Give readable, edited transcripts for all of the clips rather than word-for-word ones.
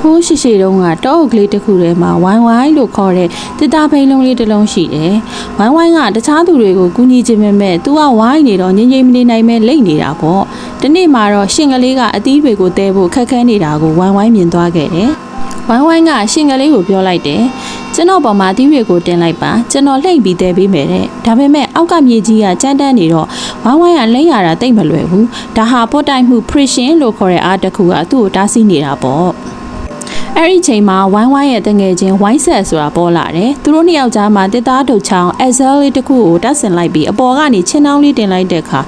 ဟိုးရှိရှိတုန်းကတောအုပ်ကလေးတစ်ခုထဲမှာဝိုင်းဝိုင်းလို့ခေါ်တဲ့တစ်သားဖိန်လုံးလေးတစ်လုံးရှိတယ်။ဝိုင်းဝိုင်းကတခြားသူတွေကိုကူညီခြင်းမဲ့သူကဝိုင်းနေတော့ငြိမ်ငြိမ်မနေနိုင်မဲ့လိတ်နေတာပေါ့။ဒီနေ့မှာတော့ရှင်ကလေးကအသီးတွေကိုတဲဖို့ခက်ခဲနေတာကိုဝိုင်းဝိုင်းမြင်သွားခဲ့တယ်။ဝိုင်းဝိုင်းကရှင်ကလေးကိုပြောလိုက်တယ်။ကျွန်တော်ပေါ်မှာအသီးတွေကိုတင်လိုက်ပါကျွန်တော်လှိမ့်ပြီးတဲပေးမယ်တဲ့။ဒါပေမဲ့အောက်ကမြေကြီးကကြမ်းတမ်းနေတော့ဝိုင်းဝိုင်းကလိမ့်ရတာတိတ်မလွယ်ဘူး။ဒါဟာပေါ်တိုင်မှု friction လို့ခေါ်တဲ့အားတစ်ခုကသူ့ကိုတားဆီးနေတာပေါ့။အဲ့ဒီချိန်မှာဝိုင်းဝိုင်းရဲ့တငယ်ချင်းဝိုင်းဆက်ဆိုတာပေါ်လာတယ်သူတို့နှစ်ယောက်ကြားမှာတစ်သားထုတ်ချောင်း Excel လေးတစ်ခုကိုတက်ဆင်လိုက်ပြီးအပေါ်ကနေချင်းနှောင်းလေးတင်လိုက်တဲ့အခါ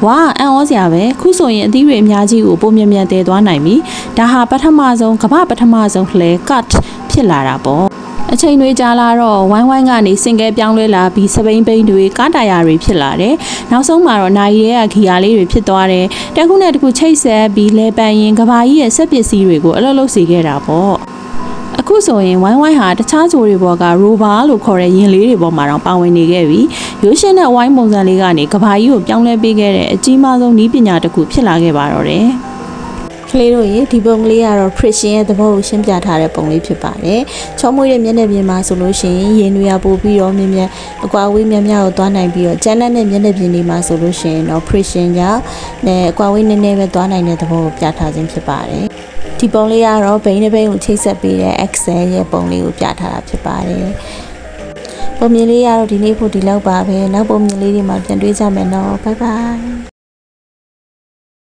ဝါအံ့ဩစရာပဲခုဆိုရင်အသီးတွေအများကြီးကိုပုံမြင်မြန်တည်သွားနိုင်ပြီဒါဟာပထမဆုံးကမ္ဘာပထမဆုံးလှဲ cut ဖြစ်လာတာပေါ့အချိန်တွေကြာလာတော့ဝိုင်းဝိုင်းကနေစင်ကဲပြောင်းလဲလာပြီးစပိန်ပိန်တွေကားတာယာတွေဖြစ်လာတယ်။နောက်ဆုံးမှာတော့နိုင်ရဲကဂီယာလေးတွေဖြစ်သွားတယ်။တစ်ခုနဲ့တစ်ခုချိတ်ဆက်ပြီးလဲပန်ရင်ကဘာကြီးရဲ့စက်ပစ္စည်းတွေကိုအလုပ်လုပ်စေခဲ့တာပေါ့။အခုဆိုရင်ဝိုင်းဝိုင်းဟာတခြားဂျိုတွေပေါ်ကရိုဘာလို့ခေါ်တဲ့ယင်လေးတွေပေါ်မှာတော့ပါဝင်နေခဲ့ပြီးရိုးရှင်းတဲ့ဝိုင်းပုံစံလေးကနေကဘာကြီးကိုပြောင်းလဲပေးခဲ့တဲ့အကြီးမားဆုံးနည်းပညာတစ်ခုဖြစ်လာခဲ့ပါတော့တယ်။ကလေးတို့ရေဒီပုံကလေးကတော့ friction ရဲ့သဘောကိုရှင်းပြထားတဲ့ပုံလေးဖြစ်ပါတယ်။ချောမွေးတဲ့မျက်နှာပြင်မှာဆိုလို့ရှိရင်ရင်တွေကပို့ပြီးတော့မြင်မြန်အကွာဝေးများများကိုသွားနိုင်ပြီးတော့ကျန်းတဲ့မျက်နှာပြင်တွေမှာဆိုလို့ရှိရင်တော့ friction ကြောင့်နဲ့အကွာဝေးနည်းနည်းပဲသွားနိုင်တဲ့သဘောကိုပြထားခြင်းဖြစ်ပါတယ်။ဒီပုံလေးကတော့ဘိန်းတစ်ဘိန်းကိုချိတ်ဆက်ပေးတဲ့ Excel ရဲ့ပုံလေးကိုပြထားတာဖြစ်ပါတယ်။ပုံမြင်လေးကတော့ဒီနေ့ဖို့ဒီလောက်ပါပဲ။နောက်ပုံမြင်လေးတွေမှာပြန်တွေ့ကြမယ်နော်။ Bye bye